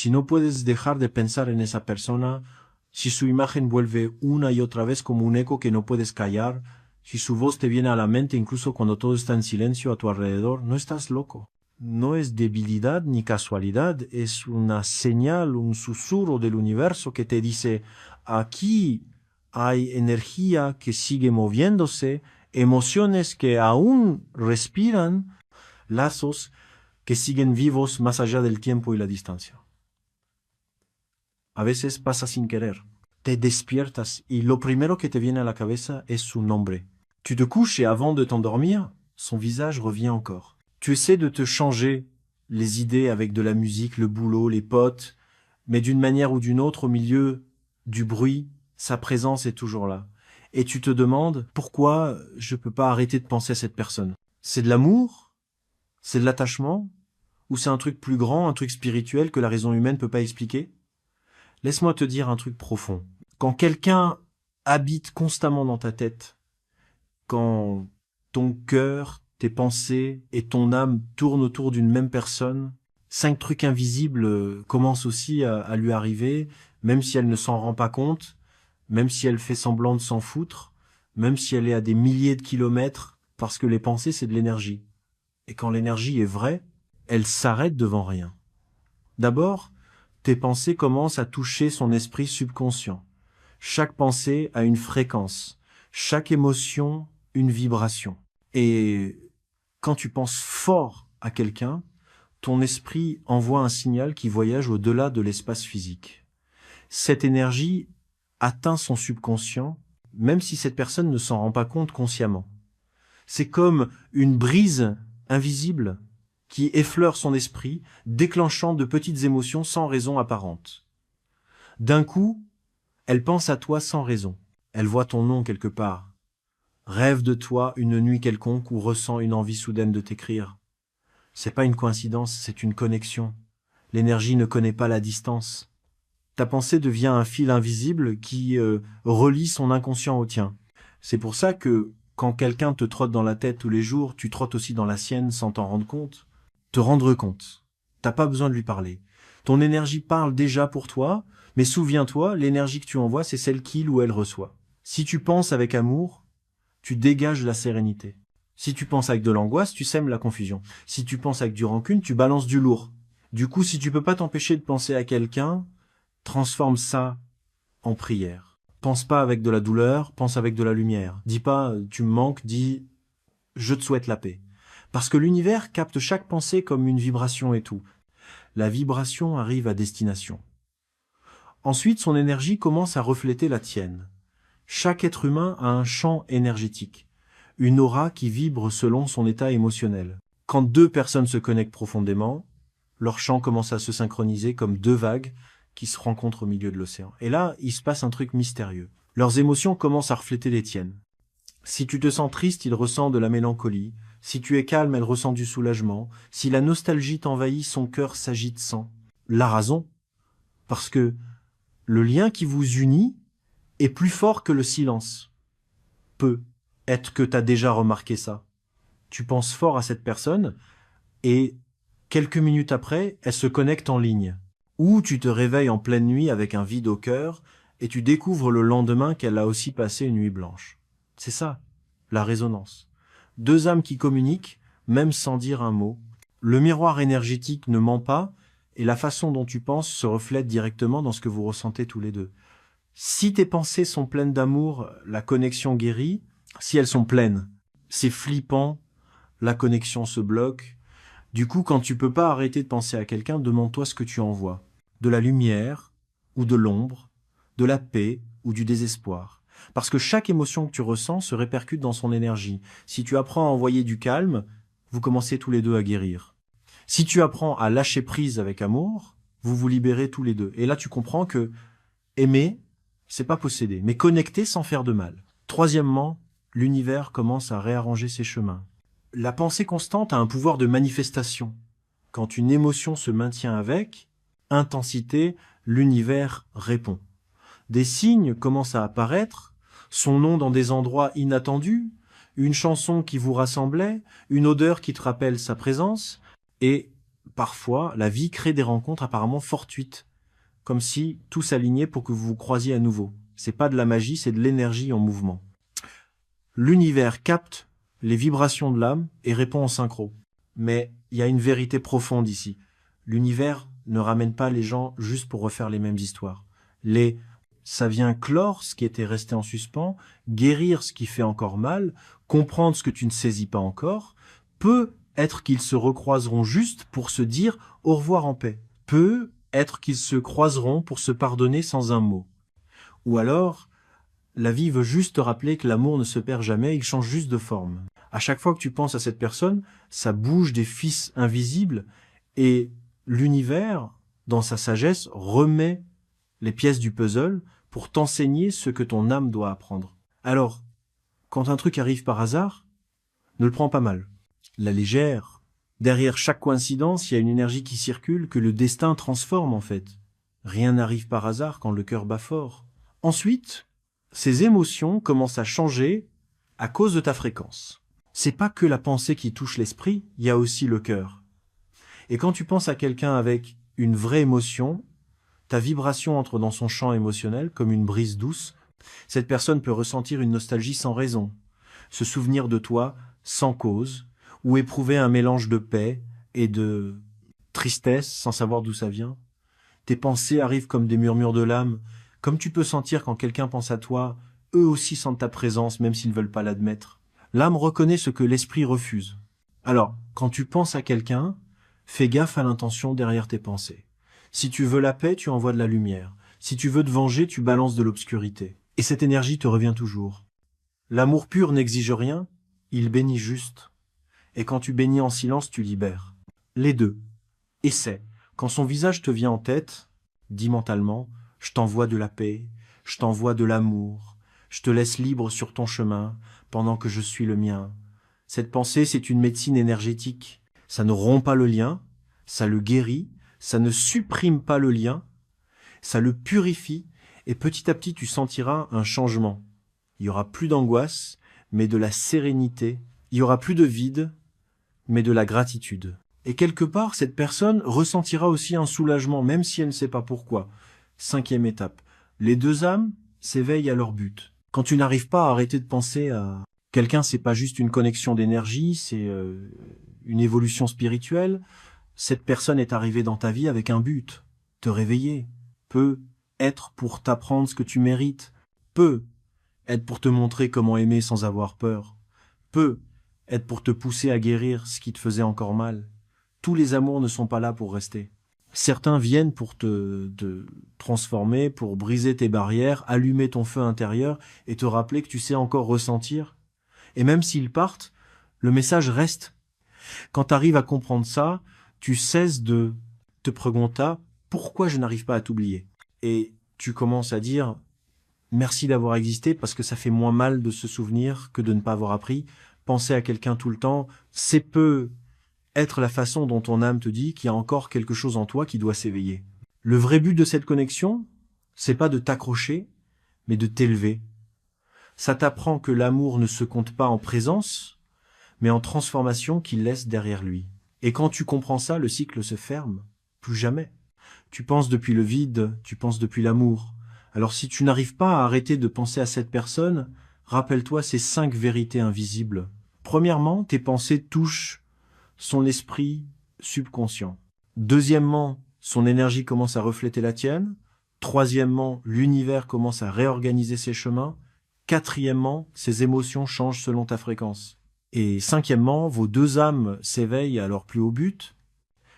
Si no puedes dejar de pensar en esa persona, si su imagen vuelve una y otra vez como un eco que no puedes callar, si su voz te viene a la mente incluso cuando todo está en silencio a tu alrededor, no estás loco. No es debilidad ni casualidad, es una señal, un susurro del universo que te dice, aquí hay energía que sigue moviéndose, emociones que aún respiran, lazos que siguen vivos más allá del tiempo y la distancia. A veces pasa sin querer. Te despiertas y lo primero que te viene a la cabeza es su nombre. Tu te couches et avant de t'endormir, son visage revient encore. Tu essaies de te changer les idées avec de la musique, le boulot, les potes, mais d'une manière ou d'une autre, au milieu du bruit, sa présence est toujours là. Et tu te demandes pourquoi je peux pas arrêter de penser à cette personne. C'est de l'amour? C'est de l'attachement? Ou c'est un truc plus grand, un truc spirituel que la raison humaine peut pas expliquer? Laisse-moi te dire un truc profond. Quand quelqu'un habite constamment dans ta tête, quand ton cœur, tes pensées et ton âme tournent autour d'une même personne, 5 trucs invisibles commencent aussi à lui arriver, même si elle ne s'en rend pas compte, même si elle fait semblant de s'en foutre, même si elle est à des milliers de kilomètres, parce que les pensées, c'est de l'énergie. Et quand l'énergie est vraie, elle s'arrête devant rien. D'abord, tes pensées commencent à toucher son esprit subconscient. Chaque pensée a une fréquence, chaque émotion une vibration. Et quand tu penses fort à quelqu'un, ton esprit envoie un signal qui voyage au-delà de l'espace physique. Cette énergie atteint son subconscient, même si cette personne ne s'en rend pas compte consciemment. C'est comme une brise invisible qui effleure son esprit, déclenchant de petites émotions sans raison apparente. D'un coup, elle pense à toi sans raison. Elle voit ton nom quelque part, rêve de toi une nuit quelconque ou ressent une envie soudaine de t'écrire. C'est pas une coïncidence, c'est une connexion. L'énergie ne connaît pas la distance. Ta pensée devient un fil invisible qui relie son inconscient au tien. C'est pour ça que quand quelqu'un te trotte dans la tête tous les jours, tu trottes aussi dans la sienne sans t'en rendre compte. Te rendre compte. T'as pas besoin de lui parler. Ton énergie parle déjà pour toi, mais souviens-toi, l'énergie que tu envoies, c'est celle qu'il ou elle reçoit. Si tu penses avec amour, tu dégages la sérénité. Si tu penses avec de l'angoisse, tu sèmes la confusion. Si tu penses avec du rancune, tu balances du lourd. Du coup, si tu peux pas t'empêcher de penser à quelqu'un, transforme ça en prière. Pense pas avec de la douleur, pense avec de la lumière. Dis pas tu me manques, dis je te souhaite la paix. Parce que l'univers capte chaque pensée comme une vibration et tout. La vibration arrive à destination. Ensuite, son énergie commence à refléter la tienne. Chaque être humain a un champ énergétique, une aura qui vibre selon son état émotionnel. Quand 2 personnes se connectent profondément, leur champ commence à se synchroniser comme 2 vagues qui se rencontrent au milieu de l'océan. Et là, il se passe un truc mystérieux. Leurs émotions commencent à refléter les tiennes. Si tu te sens triste, il ressent de la mélancolie. Si tu es calme, elle ressent du soulagement. Si la nostalgie t'envahit, son cœur s'agite sans. La raison, parce que le lien qui vous unit est plus fort que le silence. Peut être que tu as déjà remarqué ça. Tu penses fort à cette personne et quelques minutes après, elle se connecte en ligne. Ou tu te réveilles en pleine nuit avec un vide au cœur et tu découvres le lendemain qu'elle a aussi passé une nuit blanche. C'est ça, la résonance. 2 âmes qui communiquent, même sans dire un mot. Le miroir énergétique ne ment pas et la façon dont tu penses se reflète directement dans ce que vous ressentez tous les deux. Si tes pensées sont pleines d'amour, la connexion guérit. Si elles sont pleines, c'est flippant, la connexion se bloque. Du coup, quand tu peux pas arrêter de penser à quelqu'un, demande-toi ce que tu envoies. De la lumière ou de l'ombre, de la paix ou du désespoir. Parce que chaque émotion que tu ressens se répercute dans son énergie. Si tu apprends à envoyer du calme, vous commencez tous les deux à guérir. Si tu apprends à lâcher prise avec amour, vous vous libérez tous les deux. Et là, tu comprends que aimer, c'est pas posséder, mais connecter sans faire de mal. Troisièmement, l'univers commence à réarranger ses chemins. La pensée constante a un pouvoir de manifestation. Quand une émotion se maintient avec intensité, l'univers répond. Des signes commencent à apparaître, son nom dans des endroits inattendus, une chanson qui vous rassemblait, une odeur qui te rappelle sa présence, et parfois, la vie crée des rencontres apparemment fortuites, comme si tout s'alignait pour que vous vous croisiez à nouveau. C'est pas de la magie, c'est de l'énergie en mouvement. L'univers capte les vibrations de l'âme et répond en synchro. Mais il y a une vérité profonde ici. L'univers ne ramène pas les gens juste pour refaire les mêmes histoires. Ça vient clore ce qui était resté en suspens, guérir ce qui fait encore mal, comprendre ce que tu ne saisis pas encore. Peut être qu'ils se recroiseront juste pour se dire au revoir en paix. Peut être qu'ils se croiseront pour se pardonner sans un mot. Ou alors, la vie veut juste te rappeler que l'amour ne se perd jamais, il change juste de forme. À chaque fois que tu penses à cette personne, ça bouge des fils invisibles et l'univers, dans sa sagesse, remet les pièces du puzzle pour t'enseigner ce que ton âme doit apprendre. Alors, quand un truc arrive par hasard, ne le prends pas mal. La légère. Derrière chaque coïncidence, il y a une énergie qui circule que le destin transforme en fait. Rien n'arrive par hasard quand le cœur bat fort. Ensuite, ces émotions commencent à changer à cause de ta fréquence. C'est pas que la pensée qui touche l'esprit, il y a aussi le cœur. Et quand tu penses à quelqu'un avec une vraie émotion, ta vibration entre dans son champ émotionnel comme une brise douce. Cette personne peut ressentir une nostalgie sans raison, se souvenir de toi sans cause, ou éprouver un mélange de paix et de tristesse sans savoir d'où ça vient. Tes pensées arrivent comme des murmures de l'âme, comme tu peux sentir quand quelqu'un pense à toi, eux aussi sentent ta présence même s'ils ne veulent pas l'admettre. L'âme reconnaît ce que l'esprit refuse. Alors, quand tu penses à quelqu'un, fais gaffe à l'intention derrière tes pensées. Si tu veux la paix, tu envoies de la lumière. Si tu veux te venger, tu balances de l'obscurité. Et cette énergie te revient toujours. L'amour pur n'exige rien, il bénit juste. Et quand tu bénis en silence, tu libères. Les deux. Essaie. Quand son visage te vient en tête, dis mentalement, je t'envoie de la paix, je t'envoie de l'amour, je te laisse libre sur ton chemin, pendant que je suis le mien. Cette pensée, c'est une médecine énergétique. Ça ne rompt pas le lien, ça le guérit, ça ne supprime pas le lien, ça le purifie, et petit à petit, tu sentiras un changement. Il y aura plus d'angoisse, mais de la sérénité. Il y aura plus de vide, mais de la gratitude. Et quelque part, cette personne ressentira aussi un soulagement, même si elle ne sait pas pourquoi. 5e étape. Les deux âmes s'éveillent à leur but. Quand tu n'arrives pas à arrêter de penser à quelqu'un, c'est pas juste une connexion d'énergie, c'est une évolution spirituelle. Cette personne est arrivée dans ta vie avec un but. Te réveiller. Peut être pour t'apprendre ce que tu mérites. Peut être pour te montrer comment aimer sans avoir peur. Peut être pour te pousser à guérir ce qui te faisait encore mal. Tous les amours ne sont pas là pour rester. Certains viennent pour te transformer, pour briser tes barrières, allumer ton feu intérieur et te rappeler que tu sais encore ressentir. Et même s'ils partent, le message reste. Quand tu arrives à comprendre ça, tu cesses de te prégunter pourquoi je n'arrive pas à t'oublier. Et tu commences à dire merci d'avoir existé parce que ça fait moins mal de se souvenir que de ne pas avoir appris. Penser à quelqu'un tout le temps, c'est peu être la façon dont ton âme te dit qu'il y a encore quelque chose en toi qui doit s'éveiller. Le vrai but de cette connexion, c'est pas de t'accrocher, mais de t'élever. Ça t'apprend que l'amour ne se compte pas en présence, mais en transformation qu'il laisse derrière lui. Et quand tu comprends ça, le cycle se ferme. Plus jamais. Tu penses depuis le vide, tu penses depuis l'amour. Alors si tu n'arrives pas à arrêter de penser à cette personne, rappelle-toi ces 5 vérités invisibles. Premièrement, tes pensées touchent son esprit subconscient. Deuxièmement, son énergie commence à refléter la tienne. Troisièmement, l'univers commence à réorganiser ses chemins. Quatrièmement, ses émotions changent selon ta fréquence. Et cinquièmement, vos deux âmes s'éveillent à leur plus haut but.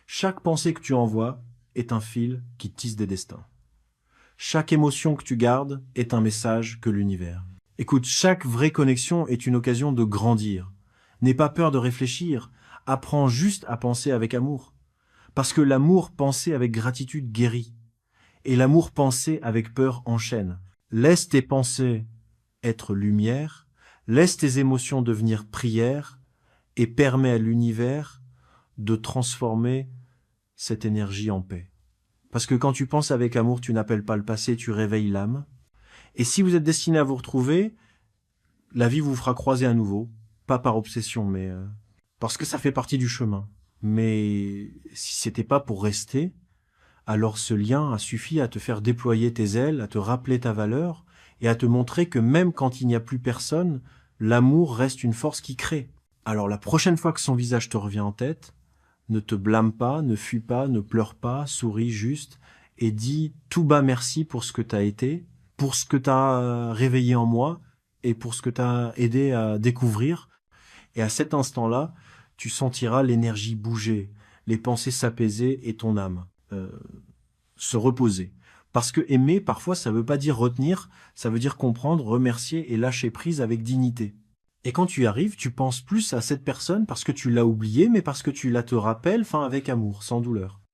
Chaque pensée que tu envoies est un fil qui tisse des destins. Chaque émotion que tu gardes est un message que l'univers. Écoute, chaque vraie connexion est une occasion de grandir. N'aie pas peur de réfléchir. Apprends juste à penser avec amour. Parce que l'amour pensé avec gratitude guérit. Et l'amour pensé avec peur enchaîne. Laisse tes pensées être lumière. Laisse tes émotions devenir prière et permets à l'univers de transformer cette énergie en paix. Parce que quand tu penses avec amour, tu n'appelles pas le passé, tu réveilles l'âme. Et si vous êtes destiné à vous retrouver, la vie vous fera croiser à nouveau. Pas par obsession, mais parce que ça fait partie du chemin. Mais si c'était pas pour rester, alors ce lien a suffi à te faire déployer tes ailes, à te rappeler ta valeur et à te montrer que même quand il n'y a plus personne, l'amour reste une force qui crée. Alors la prochaine fois que son visage te revient en tête, ne te blâme pas, ne fuis pas, ne pleure pas, souris juste et dis tout bas merci pour ce que tu as été, pour ce que tu as réveillé en moi et pour ce que tu as aidé à découvrir. Et à cet instant-là, tu sentiras l'énergie bouger, les pensées s'apaiser et ton âme se reposer. Parce que aimer, parfois, ça veut pas dire retenir, ça veut dire comprendre, remercier et lâcher prise avec dignité. Et quand tu y arrives, tu penses plus à cette personne parce que tu l'as oubliée, mais parce que tu la te rappelles, enfin avec amour, sans douleur.